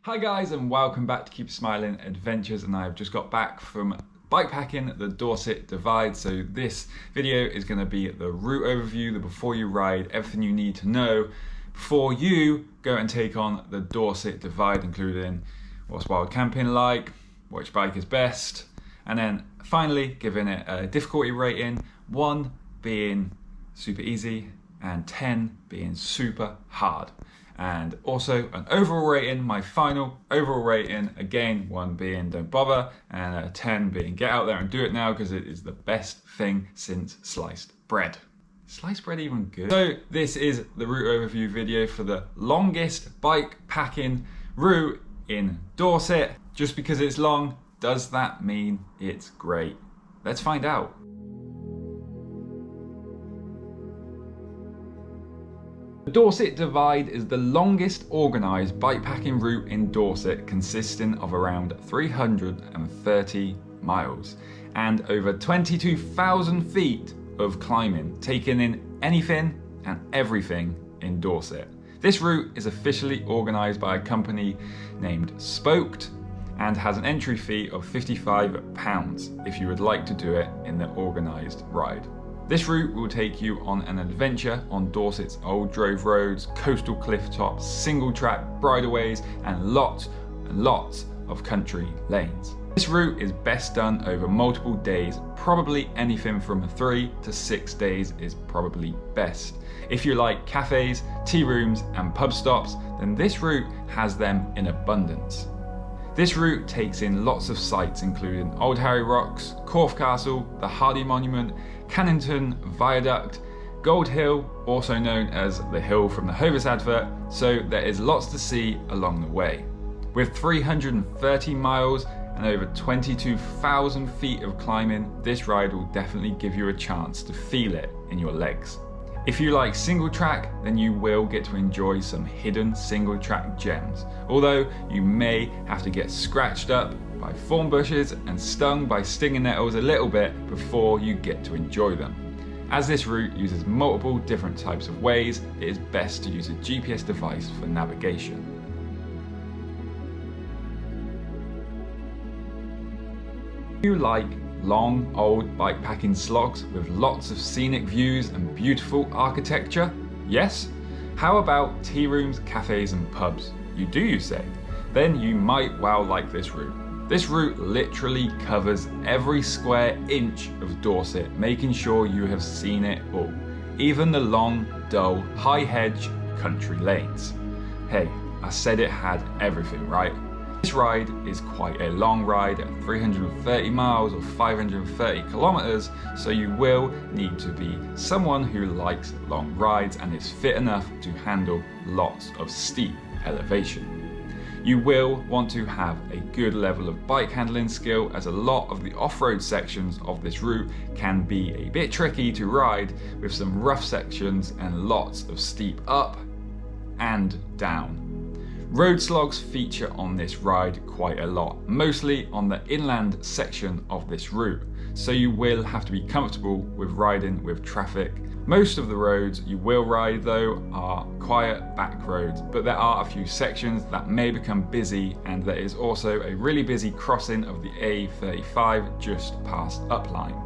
Hi guys, and welcome back to Keep Smiling Adventures, and I've just got back from bikepacking the Dorset Divide. So this video is going to be the route overview, the before you ride, everything you need to know before you go and take on the Dorset Divide, including what's wild camping like, which bike is best, and then finally giving it a difficulty rating, 1 being super easy and 10 being super hard. And also an overall rating, my final overall rating, again, 1 being don't bother and a 10 being get out there and do it now because it is the best thing since sliced bread. Sliced bread even good? So this is the route overview video for the longest bike packing route in Dorset. Just because it's long, does that mean it's great? Let's find out. The Dorset Divide is the longest organised bikepacking route in Dorset, consisting of around 330 miles and over 22,000 feet of climbing, taking in anything and everything in Dorset. This route is officially organised by a company named Spoked and has an entry fee of £55 if you would like to do it in the organised ride. This route will take you on an adventure on Dorset's old drove roads, coastal cliff tops, single track bridleways, and lots of country lanes. This route is best done over multiple days, probably anything from 3 to 6 days is probably best. If you like cafes, tea rooms, and pub stops, then this route has them in abundance. This route takes in lots of sights, including Old Harry Rocks, Corfe Castle, the Hardy Monument, Cannington Viaduct, Gold Hill, also known as the hill from the Hovis advert, so there is lots to see along the way. With 330 miles and over 22,000 feet of climbing, this ride will definitely give you a chance to feel it in your legs. If you like single track, then you will get to enjoy some hidden single track gems, although you may have to get scratched up by thorn bushes and stung by stinging nettles a little bit before you get to enjoy them. As this route uses multiple different types of ways, it is best to use a GPS device for navigation. If you like long old bikepacking slogs with lots of scenic views and beautiful architecture? Yes? How about tea rooms, cafes and pubs? You do, you say? Then you might well like this route. This route literally covers every square inch of Dorset, making sure you have seen it all. Even the long, dull, high hedge country lanes. Hey, I said it had everything, right? This ride is quite a long ride at 330 miles or 530 kilometers, so you will need to be someone who likes long rides and is fit enough to handle lots of steep elevation. You will want to have a good level of bike handling skill, as a lot of the off-road sections of this route can be a bit tricky to ride, with some rough sections and lots of steep up and down. Road slogs feature on this ride quite a lot, mostly on the inland section of this route, so you will have to be comfortable with riding with traffic. Most of the roads you will ride though are quiet back roads, but there are a few sections that may become busy, and there is also a really busy crossing of the A35 just past Upline,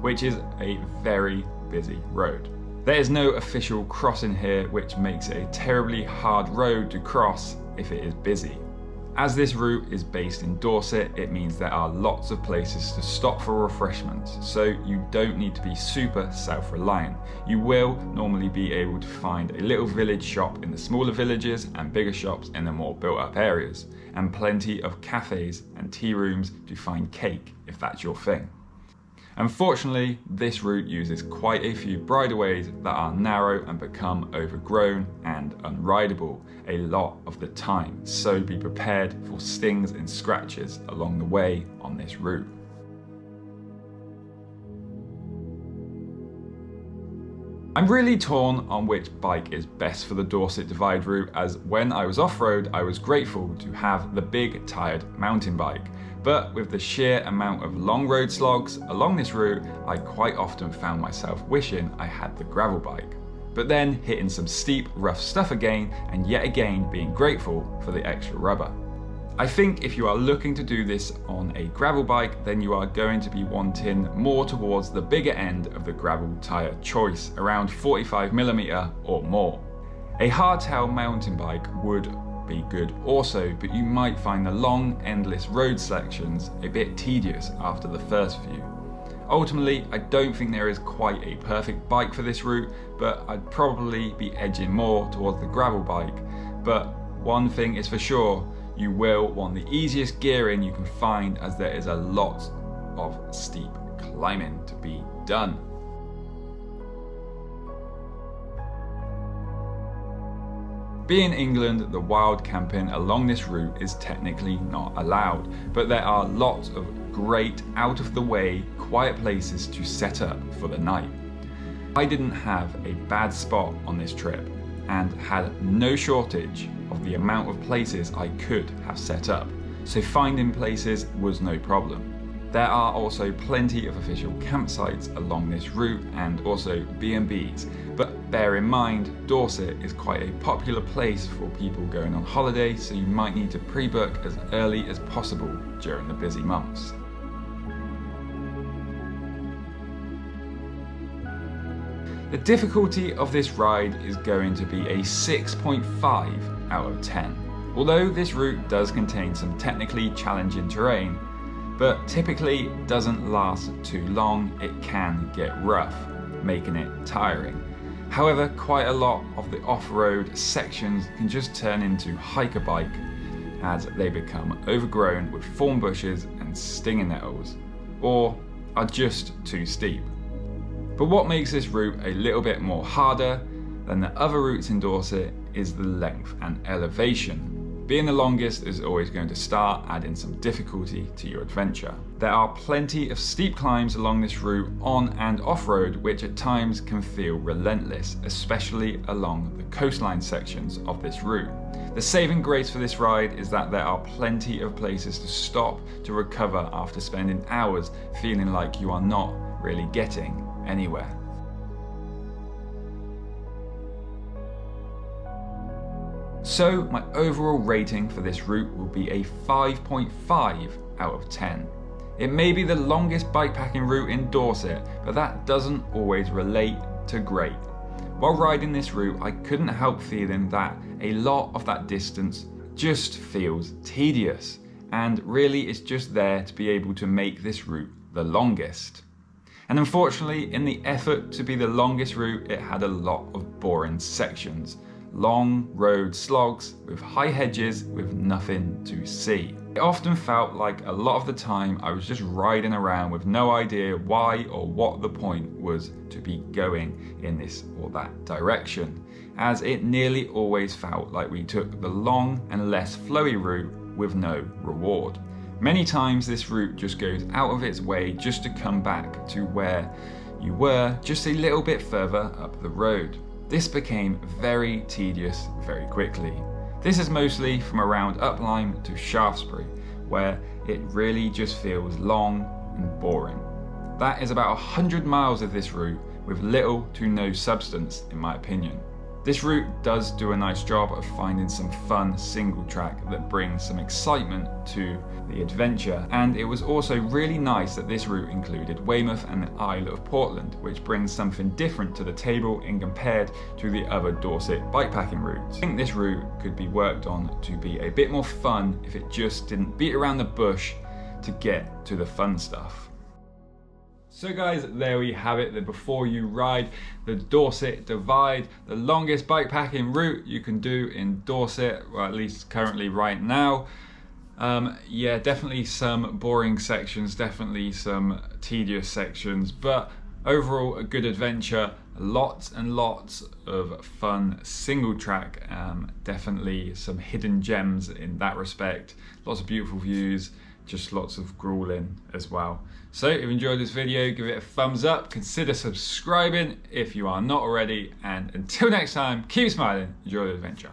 which is a very busy road. There is no official crossing here, which makes it a terribly hard road to cross if it is busy. As this route is based in Dorset, it means there are lots of places to stop for refreshments, so you don't need to be super self-reliant. You will normally be able to find a little village shop in the smaller villages and bigger shops in the more built-up areas, and plenty of cafes and tea rooms to find cake if that's your thing. Unfortunately, this route uses quite a few bridleways that are narrow and become overgrown and unrideable a lot of the time, so be prepared for stings and scratches along the way on this route. I'm really torn on which bike is best for the Dorset Divide route, as when I was off-road I was grateful to have the big tired mountain bike. But with the sheer amount of long road slogs along this route, I quite often found myself wishing I had the gravel bike. But then hitting some steep, rough stuff again, and yet again being grateful for the extra rubber. I think if you are looking to do this on a gravel bike, then you are going to be wanting more towards the bigger end of the gravel tyre choice, around 45mm or more. A hardtail mountain bike would be good also, but you might find the long, endless road sections a bit tedious after the first few. Ultimately, I don't think there is quite a perfect bike for this route, but I'd probably be edging more towards the gravel bike. But one thing is for sure, you will want the easiest gearing you can find, as there is a lot of steep climbing to be done. Being England, the wild camping along this route is technically not allowed, but there are lots of great out of the way quiet places to set up for the night. I didn't have a bad spot on this trip and had no shortage of the amount of places I could have set up, so finding places was no problem. There are also plenty of official campsites along this route and also B&Bs, but bear in mind Dorset is quite a popular place for people going on holiday, so you might need to pre-book as early as possible during the busy months. The difficulty of this ride is going to be a 6.5 out of 10. Although this route does contain some technically challenging terrain, but typically doesn't last too long, it can get rough, making it tiring. However, quite a lot of the off-road sections can just turn into hiker bike as they become overgrown with thorn bushes and stinging nettles, or are just too steep. But what makes this route a little bit more harder than the other routes in Dorset is the length and elevation. Being the longest is always going to start adding some difficulty to your adventure. There are plenty of steep climbs along this route on and off-road, which at times can feel relentless, especially along the coastline sections of this route. The saving grace for this ride is that there are plenty of places to stop to recover after spending hours feeling like you are not really getting anywhere. So my overall rating for this route will be a 5.5 out of 10. It may be the longest bikepacking route in Dorset, but that doesn't always relate to great. While riding this route, I couldn't help feeling that a lot of that distance just feels tedious, and really it's just there to be able to make this route the longest. And unfortunately, in the effort to be the longest route, it had a lot of boring sections. Long road slogs with high hedges with nothing to see. It often felt like a lot of the time I was just riding around with no idea why or what the point was to be going in this or that direction, as it nearly always felt like we took the long and less flowy route with no reward. Many times this route just goes out of its way just to come back to where you were just a little bit further up the road. This became very tedious very quickly. This is mostly from around Uplyme to Shaftesbury, where it really just feels long and boring. That is about 100 miles of this route with little to no substance, in my opinion. This route does do a nice job of finding some fun single track that brings some excitement to the adventure, and it was also really nice that this route included Weymouth and the Isle of Portland, which brings something different to the table in compared to the other Dorset bikepacking routes. I think this route could be worked on to be a bit more fun if it just didn't beat around the bush to get to the fun stuff. So guys, there we have it, the before you ride the Dorset Divide, the longest bikepacking route you can do in Dorset, or at least currently right now. Yeah, definitely some boring sections, definitely some tedious sections, but overall a good adventure, lots and lots of fun single track, definitely some hidden gems in that respect, lots of beautiful views, just lots of grueling as well. So if you enjoyed this video, give it a thumbs up, consider subscribing if you are not already, and until next time, keep smiling, enjoy the adventure.